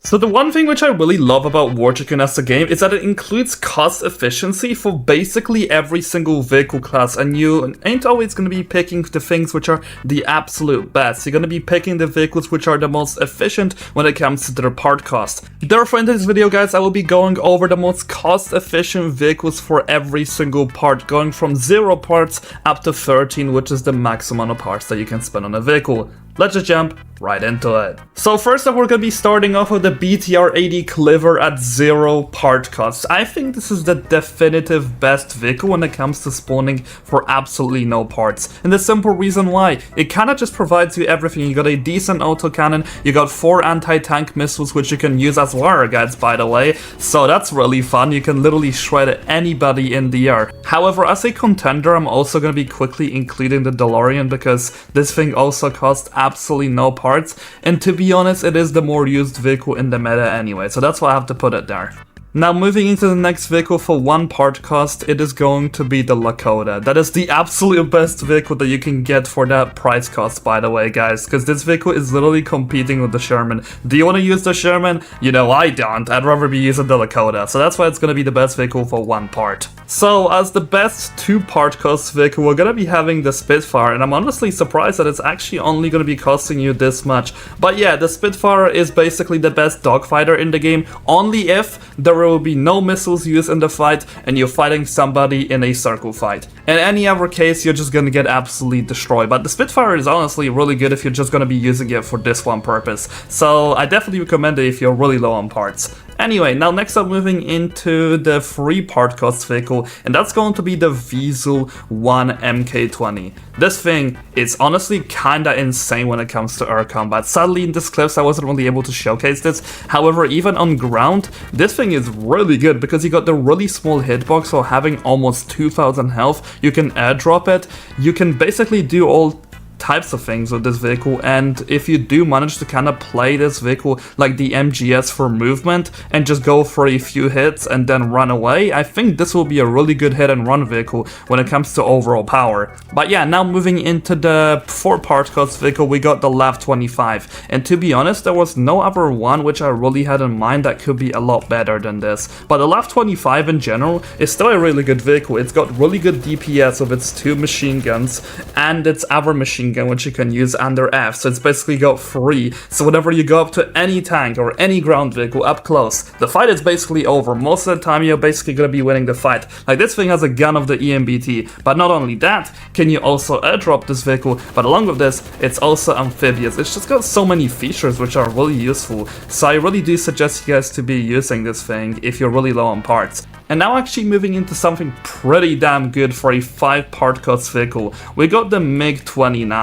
So the one thing which I really love about Tycoon as a game is that it includes cost efficiency for basically every single vehicle class, and you ain't always going to be picking the things which are the absolute best. You're going to be picking the vehicles which are the most efficient when it comes to their part cost. Therefore, in this video, guys, I will be going over the most cost efficient vehicles for every single part, going from 0 parts up to 13, which is the maximum amount of parts that you can spend on a vehicle. Let's just jump right into it. So first up, we're going to be starting off with the BTR-80 Cliver at 0 part cost. I think this is the definitive best vehicle when it comes to spawning for absolutely no parts. And the simple reason why, it kind of just provides you everything. You got a decent autocannon, you got 4 anti-tank missiles which you can use as wire guides, by the way. So that's really fun, you can literally shred anybody in the air. However, as a contender, I'm also going to be quickly including the DeLorean because this thing also costs absolutely no parts, and to be honest, it is the more used vehicle in the meta anyway, so that's why I have to put it there. Now moving into the next vehicle for 1 part cost, it is going to be the Lakota. That is the absolute best vehicle that you can get for that price cost, by the way, guys, because this vehicle is literally competing with the Sherman. Do you want to use the Sherman? You know, I don't. I'd rather be using the Lakota, so that's why it's going to be the best vehicle for 1 part. So as the best 2 part cost vehicle, we're going to be having the Spitfire, and I'm honestly surprised that it's actually only going to be costing you this much. But yeah, the Spitfire is basically the best dogfighter in the game, only if there will be no missiles used in the fight and you're fighting somebody in a circle fight. In any other case, you're just gonna get absolutely destroyed. But the Spitfire is honestly really good if you're just gonna be using it for this one purpose. So I definitely recommend it if you're really low on parts. Anyway, now next up, moving into the 3 part cost vehicle, and that's going to be the Weasel 1 MK20. This thing is honestly kinda insane when it comes to air combat. Sadly, in this clips I wasn't really able to showcase this. However, even on ground, this thing is really good because you got the really small hitbox, so having almost 2000 health, you can airdrop it. You can basically do all types of things with this vehicle, and if you do manage to kind of play this vehicle like the MGS for movement and just go for a few hits and then run away, I think this will be a really good hit and run vehicle when it comes to overall power. But yeah, now moving into the 4 part cost vehicle, we got the LAV 25, and to be honest, there was no other one which I really had in mind that could be a lot better than this. But the LAV 25 in general is still a really good vehicle. It's got really good DPS with its 2 machine guns and its other machine gun which you can use under F, so it's basically got 3, so whenever you go up to any tank or any ground vehicle up close, the fight is basically over. Most of the time you're basically gonna be winning the fight. Like, this thing has a gun of the EMBT, but not only that, can you also airdrop this vehicle, but along with this, it's also amphibious. It's just got so many features which are really useful, so I really do suggest you guys to be using this thing if you're really low on parts. And now actually moving into something pretty damn good for a 5 part cost vehicle, we got the MiG-29.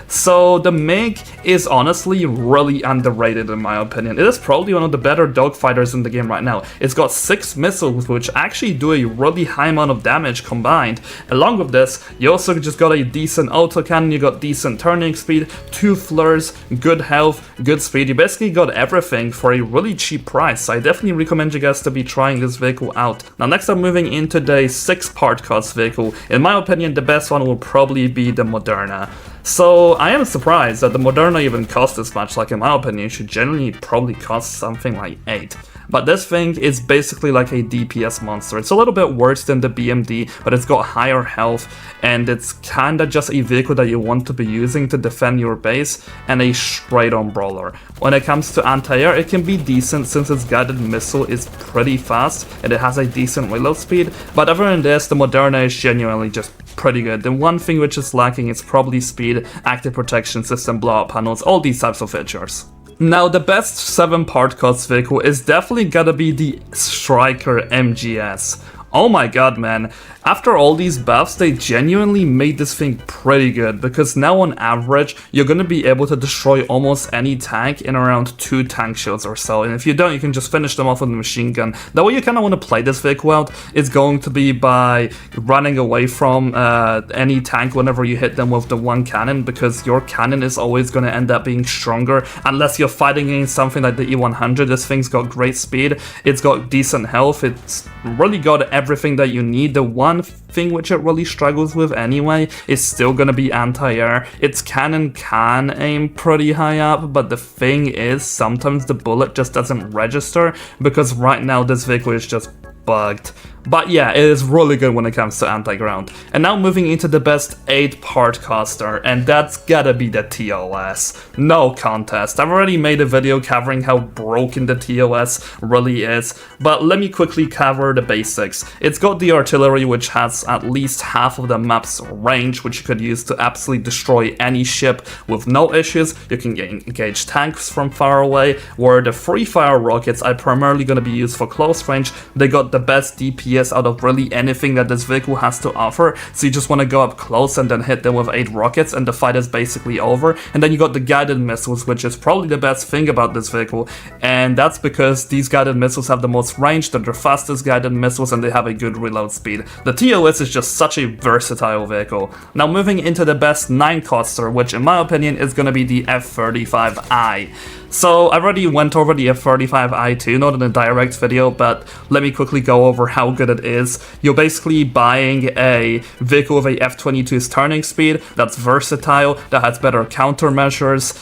So the MiG is honestly really underrated in my opinion. It is probably one of the better dogfighters in the game right now. It's got 6 missiles which actually do a really high amount of damage combined. Along with this, you also just got a decent autocannon, you got decent turning speed, 2 flares, good health, good speed. You basically got everything for a really cheap price. So I definitely recommend you guys to be trying this vehicle out. Now next up, moving into the 6 part cost vehicle, in my opinion the best one will probably be the Moderna. So I am surprised that the Moderna even cost this much. Like, in my opinion, it should generally probably cost something like 8. But this thing is basically like a DPS monster. It's a little bit worse than the BMD, but it's got higher health, and it's kinda just a vehicle that you want to be using to defend your base, and a straight on brawler. When it comes to anti-air, it can be decent since its guided missile is pretty fast, and it has a decent reload speed, but other than this, the Moderna is genuinely just pretty good. The one thing which is lacking is probably speed, active protection system, blowout panels, all these types of features. Now, the best 7 part cost vehicle is definitely gotta be the Striker MGS. Oh my god, man. After all these buffs, they genuinely made this thing pretty good, because now on average, you're gonna be able to destroy almost any tank in around 2 tank shields or so, and if you don't, you can just finish them off with a machine gun. The way you kinda wanna play this vehicle out is going to be by running away from any tank whenever you hit them with the one cannon, because your cannon is always gonna end up being stronger, unless you're fighting against something like the E100. This thing's got great speed, it's got decent health, it's really got everything that you need. The one thing which it really struggles with anyway is still gonna be anti-air. Its cannon can aim pretty high up, but the thing is sometimes the bullet just doesn't register because right now this vehicle is just bugged. But yeah, it is really good when it comes to anti-ground. And now moving into the best 8-part caster, and that's gotta be the TOS. No contest. I've already made a video covering how broken the TOS really is, but let me quickly cover the basics. It's got the artillery, which has at least half of the map's range, which you could use to absolutely destroy any ship with no issues. You can engage tanks from far away, where the free fire rockets are primarily going to be used for close range. They got the best DPS out of really anything that this vehicle has to offer, so you just want to go up close and then hit them with 8 rockets and the fight is basically over. And then you got the guided missiles, which is probably the best thing about this vehicle, and that's because these guided missiles have the most range, they're the fastest guided missiles, and they have a good reload speed. The TOS is just such a versatile vehicle. Now moving into the best 9 caster, which in my opinion is going to be the F-35I. So I already went over the F-35I too, not in a direct video, but let me quickly go over how good it is. You're basically buying a vehicle with a F-22's turning speed, that's versatile, that has better countermeasures,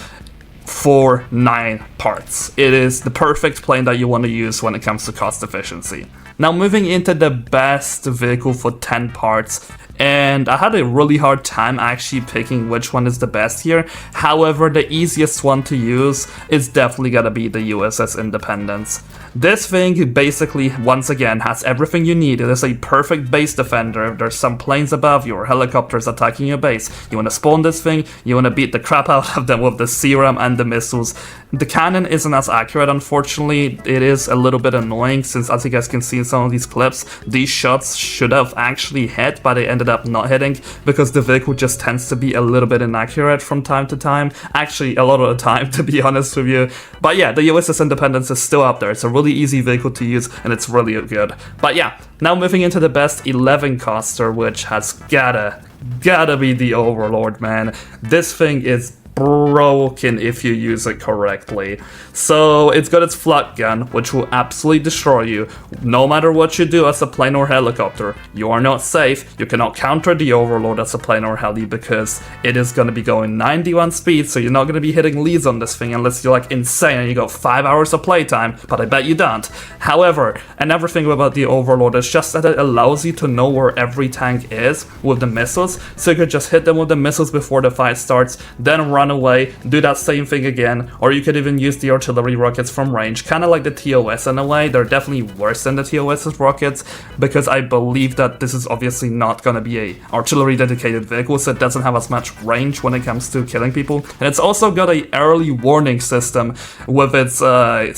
for 9 parts. It is the perfect plane that you want to use when it comes to cost efficiency. Now moving into the best vehicle for 10 parts, and I had a really hard time actually picking which one is the best here. However, the easiest one to use is definitely gonna be the USS Independence. This thing basically, once again, has everything you need. It is a perfect base defender. If there's some planes above you or helicopters attacking your base, you want to spawn this thing, you want to beat the crap out of them with the serum and the missiles. The cannon isn't as accurate, unfortunately. It is a little bit annoying since, as you guys can see in some of these clips, these shots should have actually hit, but they ended up not hitting because the vehicle just tends to be a little bit inaccurate from time to time. Actually, a lot of the time, to be honest with you. But yeah, the USS Independence is still up there. It's a really easy vehicle to use and it's really good. But yeah, now moving into the best 11 caster, which has gotta be the Overlord, man. This thing is broken if you use it correctly. So it's got its flak gun, which will absolutely destroy you. No matter what you do as a plane or helicopter, you are not safe. You cannot counter the Overlord as a plane or heli because it is going to be going 91 speed, so you're not going to be hitting leads on this thing unless you're like insane and you got 5 hours of playtime, but I bet you don't. However, another thing about the Overlord is just that it allows you to know where every tank is with the missiles, so you could just hit them with the missiles before the fight starts, then run away, do that same thing again, or you could even use the artillery rockets from range, kind of like the TOS in a way. They're definitely worse than the TOS's rockets because I believe that this is obviously not going to be a artillery dedicated vehicle, so it doesn't have as much range when it comes to killing people. And it's also got a early warning system with its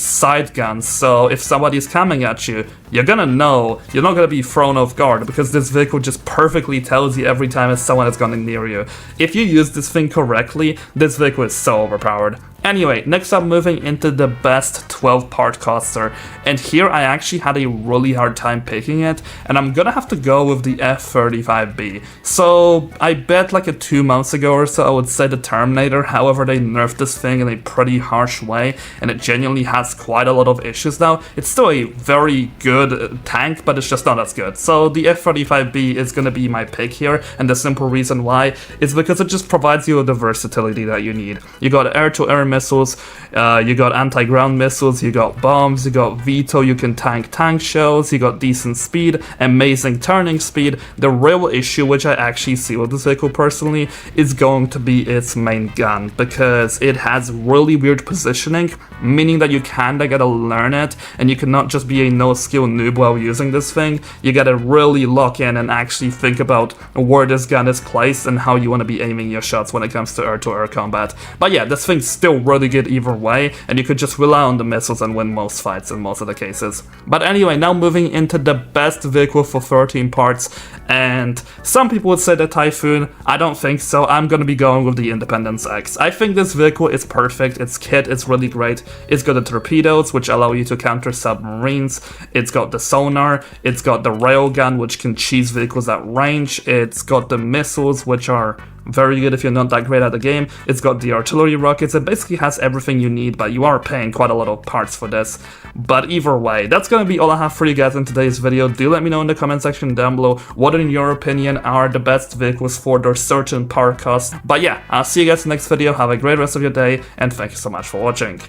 side guns, so if somebody's coming at you, you're gonna know, you're not gonna be thrown off guard because this vehicle just perfectly tells you every time someone is going near you. If you use this thing correctly, this vehicle is so overpowered. Anyway, next up, moving into the best 12-part caster, and here I actually had a really hard time picking it, and I'm gonna have to go with the F-35B. So I bet like 2 months ago or so I would say the Terminator, however they nerfed this thing in a pretty harsh way, and it genuinely has quite a lot of issues now. It's still a very good tank, but it's just not as good. So the F-35B is gonna be my pick here, and the simple reason why is because it just provides you with the versatility that you need. You got air-to-air missiles, you got anti-ground missiles, you got bombs, you got veto, you can tank shells, you got decent speed, amazing turning speed. The real issue, which I actually see with this vehicle personally, is going to be its main gun, because it has really weird positioning, meaning that you kinda gotta learn it, and you cannot just be a no-skill noob while using this thing. You gotta really lock in and actually think about where this gun is placed and how you want to be aiming your shots when it comes to air-to-air combat. But yeah, this thing's still really good either way, and you could just rely on the missiles and win most fights in most of the cases. But anyway, now moving into the best vehicle for 13 parts, and some people would say the Typhoon. I don't think so. I'm gonna be going with the Independence X. I think this vehicle is perfect. Its kit is really great. It's got the torpedoes, which allow you to counter submarines. It's got the sonar. It's got the railgun, which can cheese vehicles at range. It's got the missiles, which are very good if you're not that great at the game. It's got the artillery rockets, it basically has everything you need, but you are paying quite a lot of parts for this. But either way, that's gonna be all I have for you guys in today's video. Do let me know in the comment section down below what in your opinion are the best vehicles for their certain power costs. But yeah, I'll see you guys in the next video, have a great rest of your day, and thank you so much for watching.